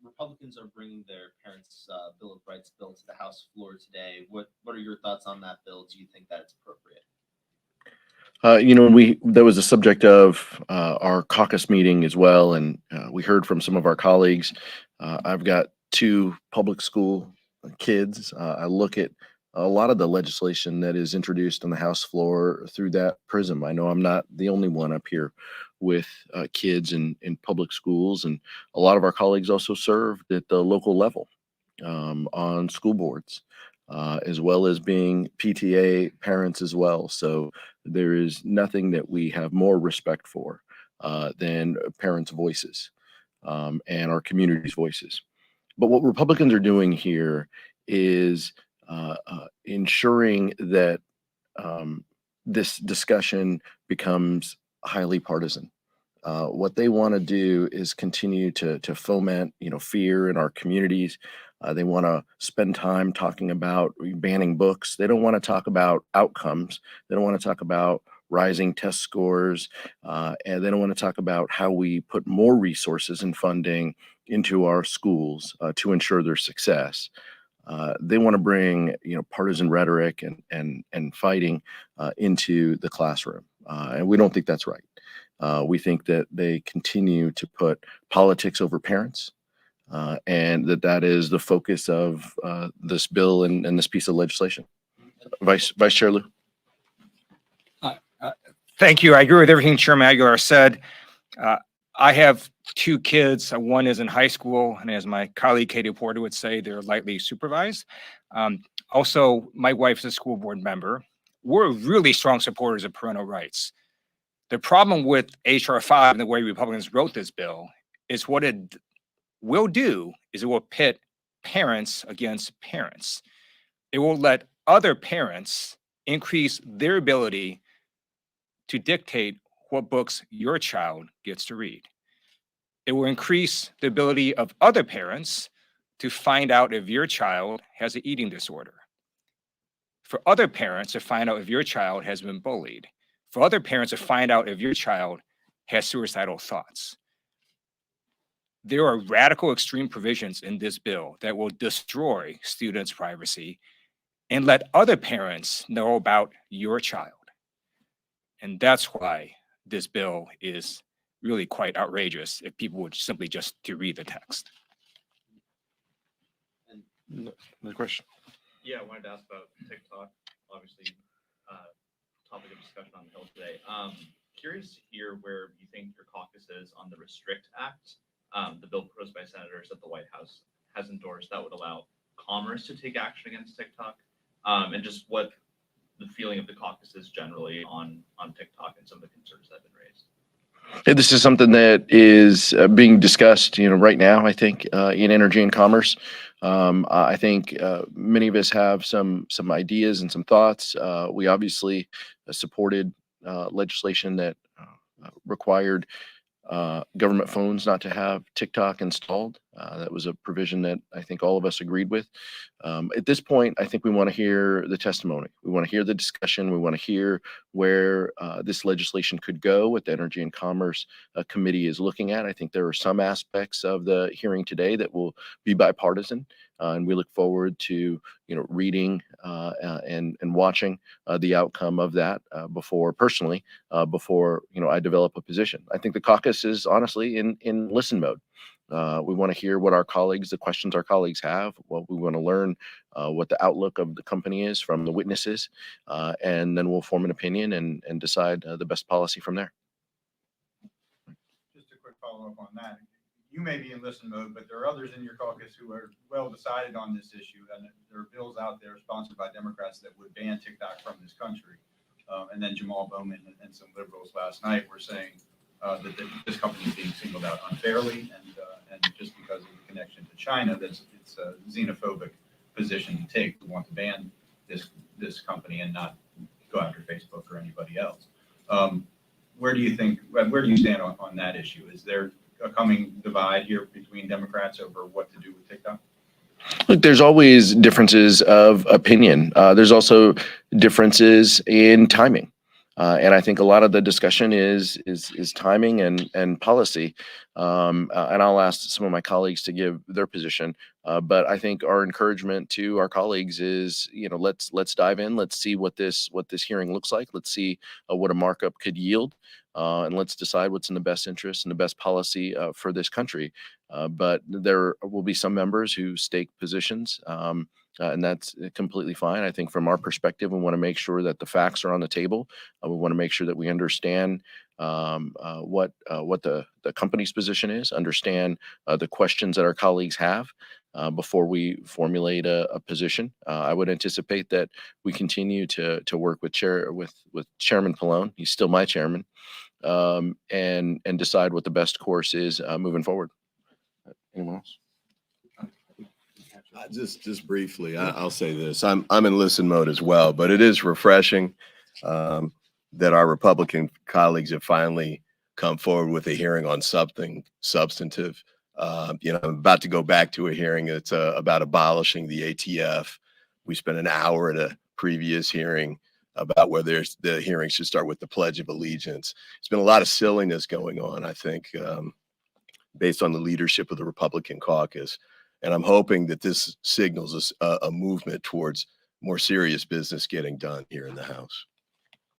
Republicans are bringing their Parents' Bill of Rights bill to the House floor today. What are your thoughts on that bill? Do you think that it's appropriate? That was the subject of our caucus meeting as well, and we heard from some of our colleagues. I've got two public school kids. I look at a lot of the legislation that is introduced on the House floor through that prism. I know I'm not the only one up here with kids in public schools, and a lot of our colleagues also served at the local level on school boards, as well as being PTA parents as well. So there is nothing that we have more respect for than parents' voices and our community's voices. But what Republicans are doing here is ensuring that this discussion becomes highly partisan. What they want to do is continue to foment, fear in our communities. They want to spend time talking about banning books. They don't want to talk about outcomes. They don't want to talk about rising test scores, and they don't want to talk about how we put more resources and funding into our schools to ensure their success. They want to bring, partisan rhetoric and fighting into the classroom, and we don't think that's right. We think that they continue to put politics over parents, and that is the focus of this bill and this piece of legislation. Vice Chair Liu. Thank you. I agree with everything Chairman Aguilar said. I have two kids. One is in high school, and as my colleague Katie Porter would say, they're lightly supervised. Also, my wife's a school board member. We're really strong supporters of parental rights. The problem with H.R. 5 and the way Republicans wrote this bill is what it will do is it will pit parents against parents. It will let other parents increase their ability to dictate what books your child gets to read. It will increase the ability of other parents to find out if your child has an eating disorder. For other parents to find out if your child has been bullied. For other parents to find out if your child has suicidal thoughts. There are radical extreme provisions in this bill that will destroy students' privacy and let other parents know about your child. And that's why this bill is really quite outrageous if people would simply just to read the text. Another question? Yeah, I wanted to ask about TikTok, obviously topic of discussion on the Hill today. Curious to hear where you think your caucus is on the Restrict Act, the bill proposed by senators that the White House has endorsed that would allow Commerce to take action against TikTok, and just what the feeling of the caucus is generally on TikTok and some of the concerns that have been raised. This is something that is being discussed, right now, I think, in energy and commerce. I think many of us have some ideas and some thoughts. We obviously supported legislation that required government phones not to have TikTok installed. That was a provision that I think all of us agreed with. At this point, I think we want to hear the testimony. We want to hear the discussion. We want to hear where this legislation could go, what the Energy and Commerce Committee is looking at. I think there are some aspects of the hearing today that will be bipartisan, and we look forward to reading and watching the outcome of that before I develop a position. I think the caucus is honestly in listen mode. We want to hear what the questions our colleagues have, what we want to learn, what the outlook of the company is from the witnesses, and then we'll form an opinion and decide the best policy from there. Just a quick follow-up on that. You may be in listen mode, but there are others in your caucus who are well decided on this issue, and there are bills out there sponsored by Democrats that would ban TikTok from this country. And then Jamal Bowman and some liberals last night were saying that this company is being singled out unfairly, and just because of the connection to China, it's a xenophobic position to take. We want to ban this company and not go after Facebook or anybody else. Where do you stand on that issue? Is there a coming divide here between Democrats over what to do with TikTok? Look, there's always differences of opinion. There's also differences in timing. And I think a lot of the discussion is timing and policy. And I'll ask some of my colleagues to give their position. But I think our encouragement to our colleagues is, let's dive in. Let's see what this hearing looks like. Let's see what a markup could yield. And let's decide what's in the best interest and the best policy for this country. But there will be some members who stake positions. And that's completely fine. I think from our perspective, we want to make sure that the facts are on the table. We want to make sure that we understand what the company's position is, understand the questions that our colleagues have before we formulate a position. I would anticipate that we continue to work with Chairman Pallone. He's still my chairman, and decide what the best course is moving forward. Anyone else? Just briefly, I'll say this. I'm in listen mode as well, but it is refreshing that our Republican colleagues have finally come forward with a hearing on something substantive. I'm about to go back to a hearing that's about abolishing the ATF. We spent an hour at a previous hearing about whether the hearing should start with the Pledge of Allegiance. It's been a lot of silliness going on, I think, based on the leadership of the Republican caucus. And I'm hoping that this signals a movement towards more serious business getting done here in the House.